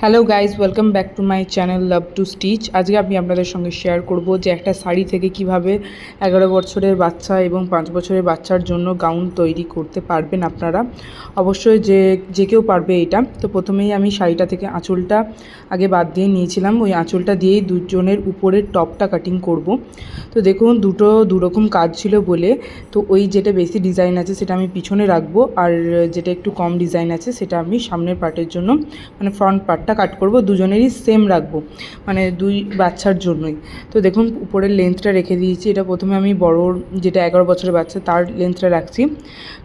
Hello guys, welcome back to my channel love to stitch. আজকে আমি আপনাদের সঙ্গে শেয়ার করব যে একটা শাড়ি থেকে কিভাবে 11 বছরের বাচ্চা এবং 5 বছরের বাচ্চার জন্য গাউন তৈরি করতে পারবেন আপনারা। অবশ্যই যে কেউ পারবে এটা। তো প্রথমেই আমি শাড়িটা থেকে আঁচলটা আগে বাদ দিয়ে নিয়েছিলাম। ওই আঁচলটা দিয়েই দুজনের উপরের টপটা কাটিং করব। তো দেখুন দু রকম কাজ ছিল বলে তো ওই যেটা বেশি ডিজাইন আছে সেটা আমি পিছনে রাখবো, আর যেটা একটু কম ডিজাইন আছে সেটা আমি সামনের পার্টের জন্য মানে ফ্রন্ট পার্টটা কাট করব। দুজনেরই সেম রাখবো, মানে দুই বাচ্চার জন্যই। তো দেখুন উপরের লেন্থটা রেখে দিয়েছি। এটা প্রথমে আমি বড়োর যেটা 11 বছরের বাচ্চা তার লেন্থটা রাখছি।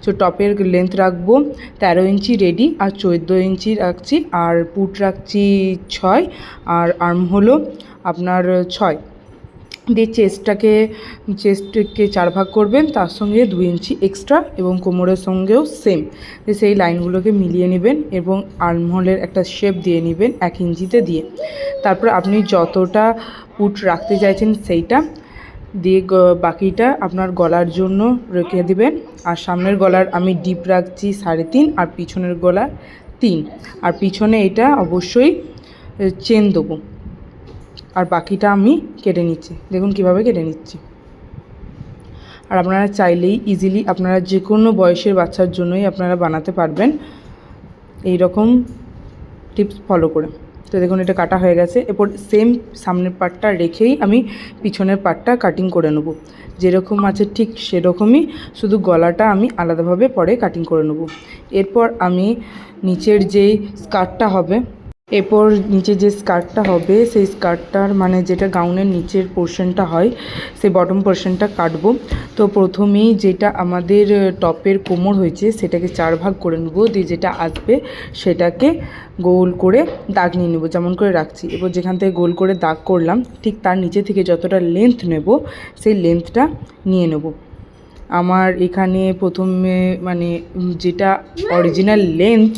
তো টপের লেন্থ রাখবো 13 ইঞ্চি রেডি, আর 14 ইঞ্চি রাখছি, আর পুট রাখছি 6, আর আর্ম হলো আপনার 6 দিয়ে চেস্টকে 4 ভাগ করবেন, তার সঙ্গে 2 ইঞ্চি এক্সট্রা এবং কোমরের সঙ্গেও সেম। সেই লাইনগুলোকে মিলিয়ে নেবেন এবং আর্মহোলের একটা শেপ দিয়ে নেবেন 1 ইঞ্চিতে দিয়ে। তারপর আপনি যতটা পুট রাখতে চাইছেন সেইটা দিয়ে বাকিটা আপনার গলার জন্য রেখে দেবেন। আর সামনের গলার আমি ডিপ রাখছি 3.5, আর পিছনের গলা 3, আর পিছনে এটা অবশ্যই চেন দেবো। আর বাকিটা আমি কেটে নিচ্ছি, দেখুন কিভাবে কেটে নিচ্ছি। আর আপনারা চাইলেই ইজিলি আপনারা যে কোনো বয়সের বাচ্চার জন্যই আপনারা বানাতে পারবেন এই রকম টিপস ফলো করে। তো দেখুন এটা কাটা হয়ে গেছে। এরপর সেম সামনের পার্টটা রেখেই আমি পিছনের পার্টটা কাটিং করে নেব। যেরকম আছে ঠিক সেরকমই, শুধু গলাটা আমি আলাদাভাবে পরে কাটিং করে নেব। এরপর আমি নিচের যেই স্কার্টটা হবে সেই স্কার্টটার মানে যেটা গাউনের নিচের পোর্শনটা হয় সেই বটম পোর্শনটা কাটবো। তো প্রথমেই যেটা আমাদের টপের কোমর হয়েছে সেটাকে 4 ভাগ করে নেবো, দিয়ে যেটা আসবে সেটাকে গোল করে দাগ নিয়ে নেবো যেমন করে রাখছি। এবার যেখান থেকে গোল করে দাগ করলাম ঠিক তার নিচে থেকে যতটা লেন্থ নেব সেই লেন্থটা নিয়ে নেব। আমার এখানে প্রথমে মানে যেটা অরিজিনাল লেন্থ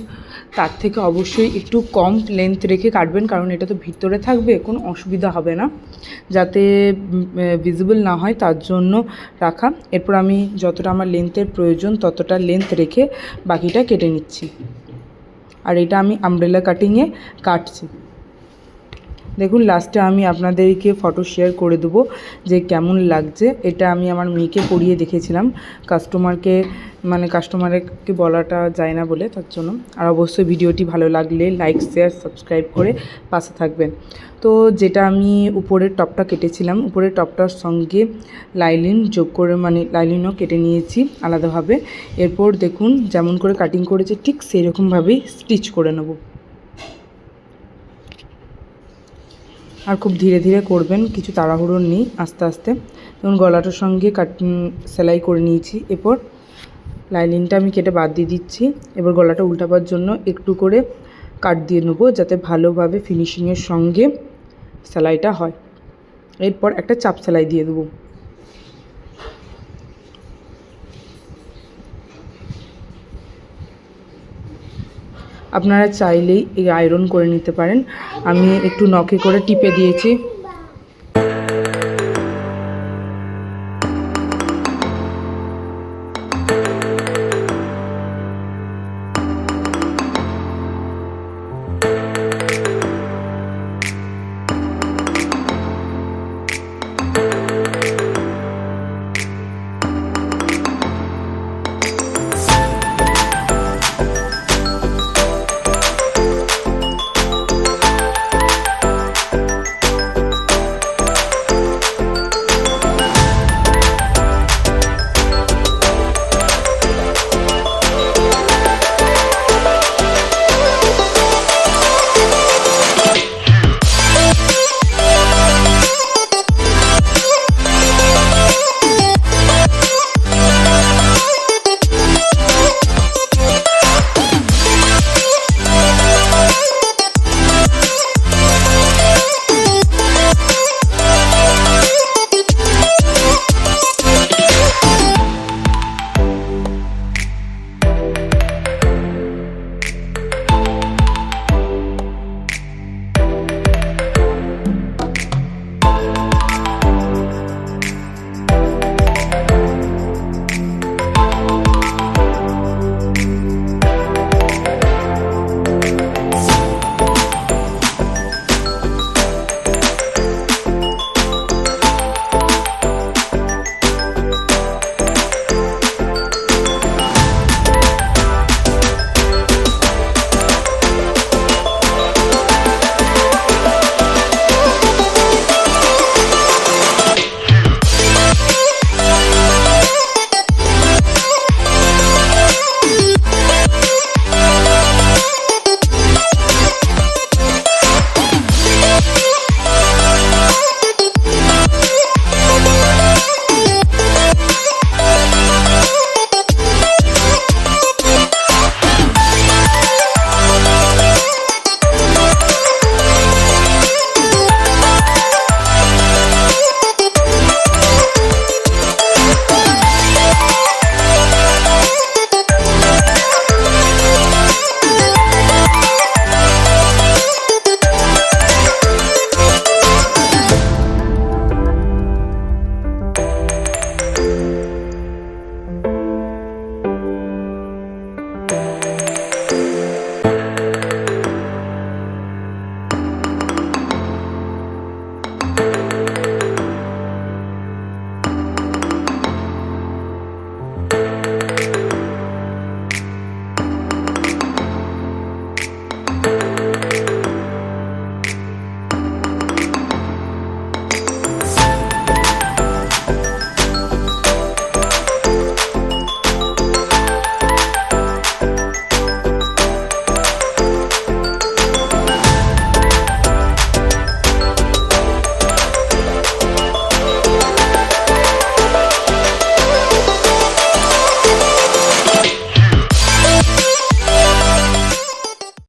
তার থেকে অবশ্যই একটু কম লেন্থ রেখে কাটবেন, কারণ এটা তো ভিতরে থাকবে, কোনো অসুবিধা হবে না, যাতে ভিজিবল না হয় তার জন্য রাখা। এরপর আমি যতটা আমার লেন্থের প্রয়োজন ততটা লেন্থ রেখে বাকিটা কেটে নিচ্ছি। আর এটা আমি আমব্রেলা কাটিংয়ে কাটছি। দেখুন লাস্টে আমি আপনাদেরকে ফটো শেয়ার করে দেবো যে কেমন লাগছে। এটা আমি আমার মেয়েকে পরিয়ে দেখেছিলাম, কাস্টমারকে বলাটা যায় না বলে, তার জন্য। আর অবশ্যই ভিডিওটি ভালো লাগলে লাইক শেয়ার সাবস্ক্রাইব করে পাশে থাকবেন। তো যেটা আমি উপরের টপটা কেটেছিলাম, উপরের টপটার সঙ্গে লাইলিন যোগ করে মানে লাইলিনও কেটে নিয়েছি আলাদাভাবে। এরপর দেখুন যেমন করে কাটিং করেছে ঠিক সেই রকমভাবেই স্টিচ করে নেব। আর খুব ধীরে ধীরে করবেন, কিছু তাড়াহুড়ো নেই, আস্তে আস্তে। যেমন গলাটার সঙ্গে সেলাই করে নিয়েছি। এরপর লাইনিংটা আমি কেটে বাদ দিয়ে দিচ্ছি। এবার গলাটা উল্টাবার জন্য একটু করে কাট দিয়ে নেব যাতে ভালোভাবে ফিনিশিংয়ের সঙ্গে সেলাইটা হয়। এরপর একটা চাপ সেলাই দিয়ে দেবো। আপনারা চাইলেই এই আয়রন করে নিতে পারেন। আমি একটু নখে করে টিপে দিয়েছি।